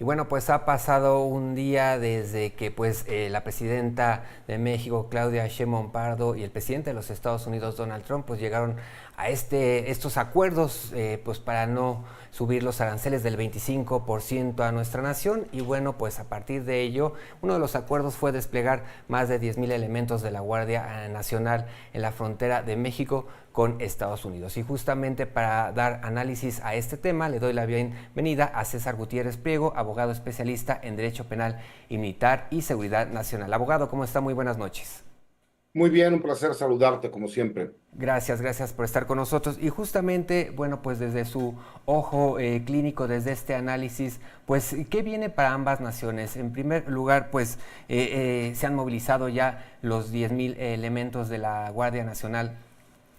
Y bueno, pues ha pasado un día desde que la presidenta de México, Claudia Sheinbaum Pardo, y el presidente de los Estados Unidos, Donald Trump, pues llegaron a estos acuerdos pues para no subir los aranceles del 25% a nuestra nación. Y bueno, pues a partir de ello, uno de los acuerdos fue desplegar más de 10,000 elementos de la Guardia Nacional en la frontera de México con Estados Unidos. Y justamente para dar análisis a este tema, le doy la bienvenida a César Gutiérrez Priego, abogado especialista en Derecho Penal y Militar y Seguridad Nacional. Abogado, ¿cómo está? Muy buenas noches. Muy bien, un placer saludarte como siempre. Gracias por estar con nosotros. Y justamente, bueno, pues desde su ojo clínico, desde este análisis, pues, ¿qué viene para ambas naciones? En primer lugar, pues, se han movilizado ya los 10,000 elementos de la Guardia Nacional,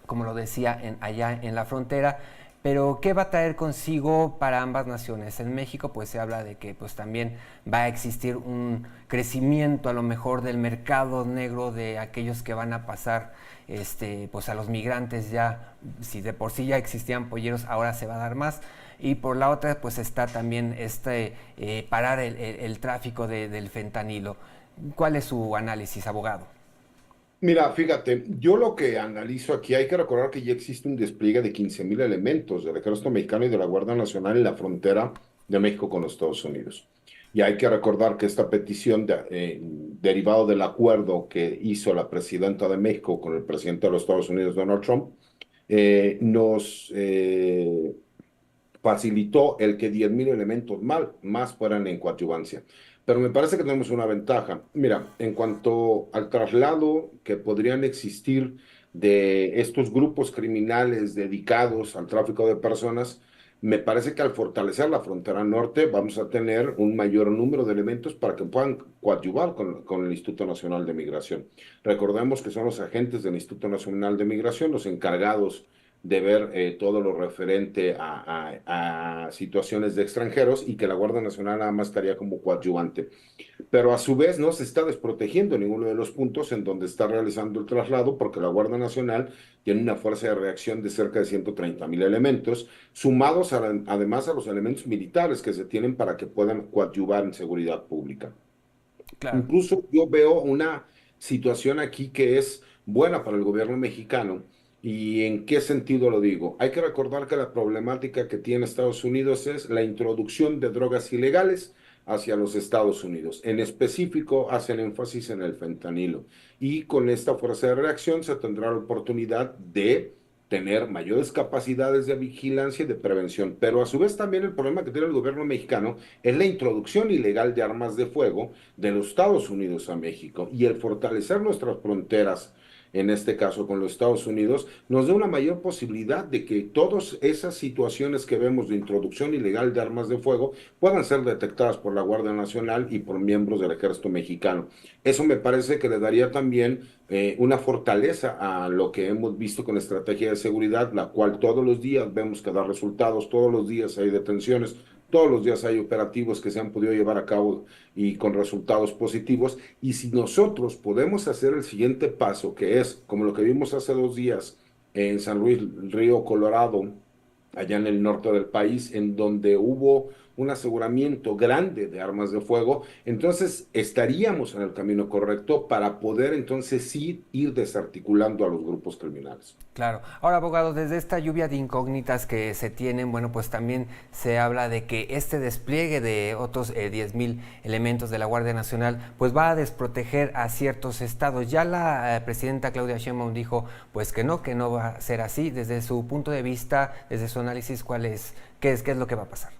como lo decía, allá en la frontera. Pero, ¿qué va a traer consigo para ambas naciones? En México, pues se habla de que pues también va a existir un crecimiento a lo mejor del mercado negro de aquellos que van a pasar pues a los migrantes ya, si de por sí ya existían polleros, ahora se va a dar más. Y por la otra, pues está también parar el tráfico del fentanilo. ¿Cuál es su análisis, abogado? Mira, fíjate, yo lo que analizo aquí, hay que recordar que ya existe un despliegue de 15,000 elementos del Ejército Mexicano y de la Guardia Nacional en la frontera de México con los Estados Unidos. Y hay que recordar que esta petición, derivado del acuerdo que hizo la presidenta de México con el presidente de los Estados Unidos, Donald Trump, nos facilitó el que 10,000 elementos más fueran en coadyuvancia. Pero me parece que tenemos una ventaja. Mira, en cuanto al traslado que podrían existir de estos grupos criminales dedicados al tráfico de personas, me parece que al fortalecer la frontera norte vamos a tener un mayor número de elementos para que puedan coadyuvar con el Instituto Nacional de Migración. Recordemos que son los agentes del Instituto Nacional de Migración los encargados de ver todo lo referente a situaciones de extranjeros y que la Guardia Nacional nada más estaría como coadyuvante. Pero a su vez no se está desprotegiendo ninguno de los puntos en donde está realizando el traslado porque la Guardia Nacional tiene una fuerza de reacción de cerca de 130,000 elementos, sumados además a los elementos militares que se tienen para que puedan coadyuvar en seguridad pública. Claro. Incluso yo veo una situación aquí que es buena para el gobierno mexicano. ¿Y en qué sentido lo digo? Hay que recordar que la problemática que tiene Estados Unidos es la introducción de drogas ilegales hacia los Estados Unidos. En específico, hacen énfasis en el fentanilo. Y con esta fuerza de reacción se tendrá la oportunidad de tener mayores capacidades de vigilancia y de prevención. Pero a su vez también el problema que tiene el gobierno mexicano es la introducción ilegal de armas de fuego de los Estados Unidos a México y el fortalecer nuestras fronteras, en este caso con los Estados Unidos, nos da una mayor posibilidad de que todas esas situaciones que vemos de introducción ilegal de armas de fuego puedan ser detectadas por la Guardia Nacional y por miembros del Ejército Mexicano. Eso me parece que le daría también una fortaleza a lo que hemos visto con la estrategia de seguridad, la cual todos los días vemos que da resultados, todos los días hay detenciones, todos los días hay operativos que se han podido llevar a cabo y con resultados positivos. Y si nosotros podemos hacer el siguiente paso, que es como lo que vimos hace 2 días en San Luis Río Colorado, allá en el norte del país, en donde hubo un aseguramiento grande de armas de fuego, entonces estaríamos en el camino correcto para poder entonces sí ir desarticulando a los grupos criminales. Claro. Ahora, abogado, desde esta lluvia de incógnitas que se tienen, bueno, pues también se habla de que este despliegue de otros 10,000 elementos de la Guardia Nacional, pues va a desproteger a ciertos estados. Ya la presidenta Claudia Sheinbaum dijo, pues que no va a ser así. Desde su punto de vista, desde su análisis, qué es lo que va a pasar?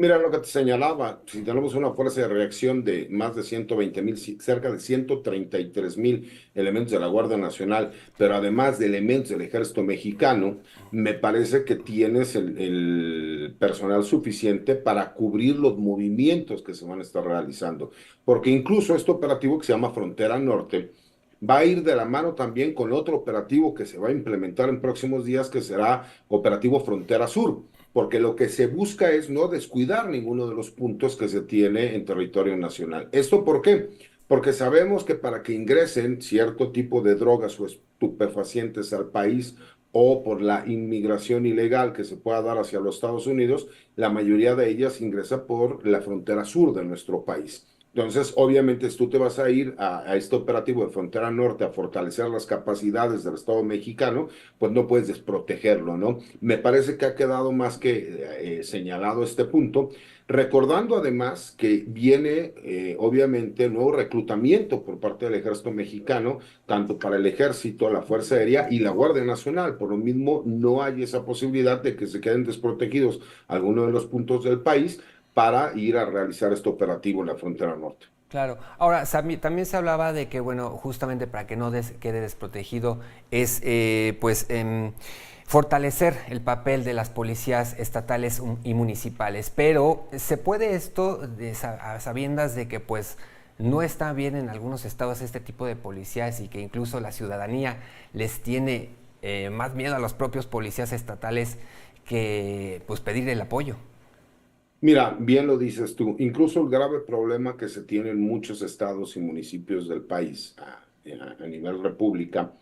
Mira lo que te señalaba, si tenemos una fuerza de reacción de más de 120,000, cerca de 133,000 elementos de la Guardia Nacional, pero además de elementos del Ejército Mexicano, me parece que tienes el personal suficiente para cubrir los movimientos que se van a estar realizando. Porque incluso este operativo que se llama Frontera Norte va a ir de la mano también con otro operativo que se va a implementar en próximos días, que será Operativo Frontera Sur, porque lo que se busca es no descuidar ninguno de los puntos que se tiene en territorio nacional. ¿Esto por qué? Porque sabemos que para que ingresen cierto tipo de drogas o estupefacientes al país o por la inmigración ilegal que se pueda dar hacia los Estados Unidos, la mayoría de ellas ingresa por la frontera sur de nuestro país. Entonces, obviamente, si tú te vas a ir a este operativo de frontera norte a fortalecer las capacidades del Estado mexicano, pues no puedes desprotegerlo, ¿no? Me parece que ha quedado más que señalado este punto, recordando además que viene, obviamente, nuevo reclutamiento por parte del ejército mexicano, tanto para el ejército, la Fuerza Aérea y la Guardia Nacional. Por lo mismo, no hay esa posibilidad de que se queden desprotegidos algunos de los puntos del país para ir a realizar este operativo en la frontera norte. Claro. Ahora, también se hablaba de que, bueno, justamente para que no quede desprotegido, es fortalecer el papel de las policías estatales y municipales. Pero ¿se puede esto a sabiendas de que pues no está bien en algunos estados este tipo de policías y que incluso la ciudadanía les tiene más miedo a los propios policías estatales que pues pedir el apoyo? Mira, bien lo dices tú, incluso el grave problema que se tiene en muchos estados y municipios del país a nivel república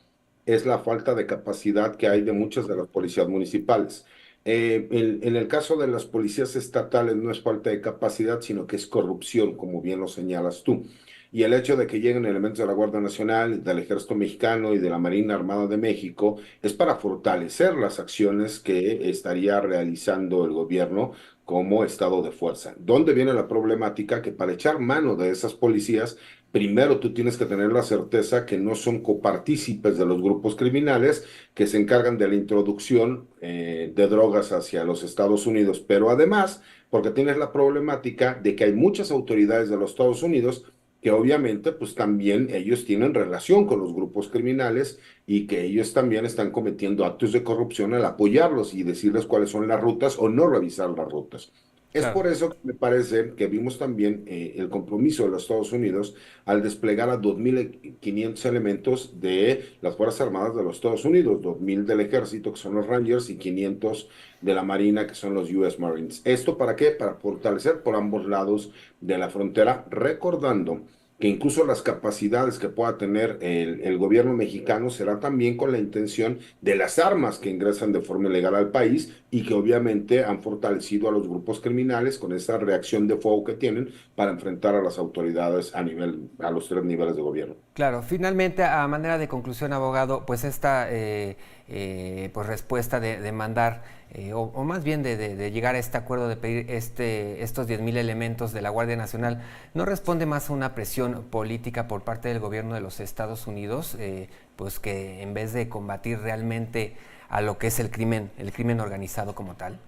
es la falta de capacidad que hay de muchas de las policías municipales. En el caso de las policías estatales no es falta de capacidad, sino que es corrupción, como bien lo señalas tú. Y el hecho de que lleguen elementos de la Guardia Nacional, del Ejército Mexicano y de la Marina Armada de México es para fortalecer las acciones que estaría realizando el gobierno como estado de fuerza. ¿Dónde viene la problemática? Que para echar mano de esas policías, primero tú tienes que tener la certeza que no son copartícipes de los grupos criminales que se encargan de la introducción de drogas hacia los Estados Unidos, pero además, porque tienes la problemática de que hay muchas autoridades de los Estados Unidos que obviamente pues también ellos tienen relación con los grupos criminales y que ellos también están cometiendo actos de corrupción al apoyarlos y decirles cuáles son las rutas o no revisar las rutas. Es Claro. por eso que me parece que vimos también el compromiso de los Estados Unidos al desplegar a 2.500 elementos de las Fuerzas Armadas de los Estados Unidos, 2.000 del Ejército, que son los Rangers, y 500 de la Marina, que son los US Marines. ¿Esto para qué? Para fortalecer por ambos lados de la frontera, recordando que incluso las capacidades que pueda tener el gobierno mexicano será también con la intención de las armas que ingresan de forma ilegal al país y que obviamente han fortalecido a los grupos criminales con esa reacción de fuego que tienen para enfrentar a las autoridades a los tres niveles de gobierno. Claro, finalmente, a manera de conclusión, abogado, pues esta pues respuesta de mandar, o más bien de llegar a este acuerdo de pedir estos 10.000 elementos de la Guardia Nacional, ¿no responde más a una presión política por parte del gobierno de los Estados Unidos, pues que en vez de combatir realmente a lo que es el crimen organizado como tal?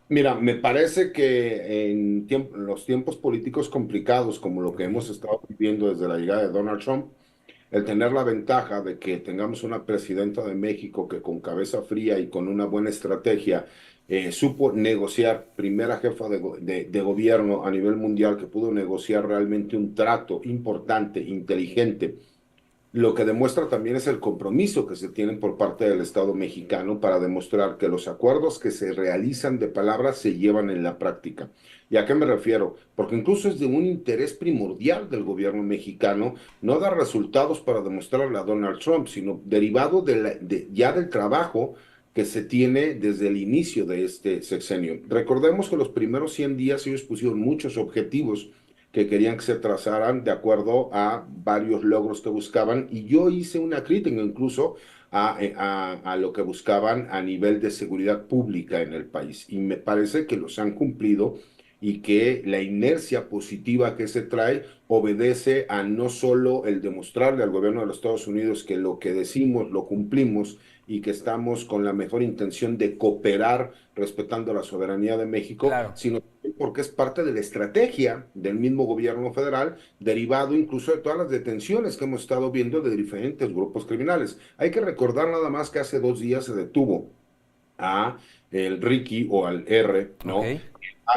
Mira, me parece que los tiempos políticos complicados como lo que Ok. hemos estado viviendo desde la llegada de Donald Trump, el tener la ventaja de que tengamos una presidenta de México que con cabeza fría y con una buena estrategia supo negociar, primera jefa de gobierno a nivel mundial que pudo negociar realmente un trato importante, inteligente, lo que demuestra también es el compromiso que se tienen por parte del Estado mexicano para demostrar que los acuerdos que se realizan de palabras se llevan en la práctica. ¿Y a qué me refiero? Porque incluso es de un interés primordial del gobierno mexicano no dar resultados para demostrarle a Donald Trump, sino derivado ya del trabajo que se tiene desde el inicio de este sexenio. Recordemos que los primeros 100 días ellos pusieron muchos objetivos que querían que se trazaran de acuerdo a varios logros que buscaban y yo hice una crítica incluso a lo que buscaban a nivel de seguridad pública en el país y me parece que los han cumplido y que la inercia positiva que se trae obedece a no solo el demostrarle al gobierno de los Estados Unidos que lo que decimos lo cumplimos y que estamos con la mejor intención de cooperar respetando la soberanía de México, Claro. sino porque es parte de la estrategia del mismo gobierno federal, derivado incluso de todas las detenciones que hemos estado viendo de diferentes grupos criminales. Hay que recordar nada más que hace 2 días se detuvo a el Ricky o al R, Ok. ¿no?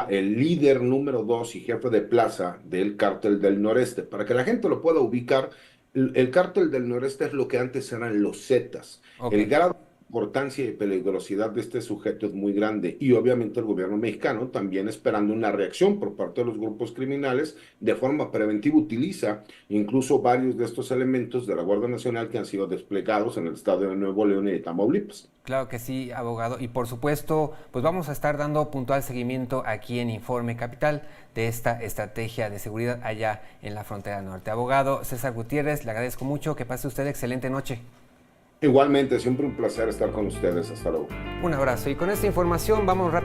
El líder número 2 y jefe de plaza del cártel del noreste. Para que la gente lo pueda ubicar, el cártel del noreste es lo que antes eran los Zetas. Ok. El grado importancia y peligrosidad de este sujeto es muy grande y obviamente el gobierno mexicano también esperando una reacción por parte de los grupos criminales de forma preventiva utiliza incluso varios de estos elementos de la Guardia Nacional que han sido desplegados en el estado de Nuevo León y de Tamaulipas. Claro que sí, abogado. Y por supuesto, pues vamos a estar dando puntual seguimiento aquí en Informe Capital de esta estrategia de seguridad allá en la frontera norte. Abogado César Gutiérrez, le agradezco mucho. Que pase usted excelente noche. Igualmente, siempre un placer estar con ustedes. Hasta luego. Un abrazo. Y con esta información vamos rápido.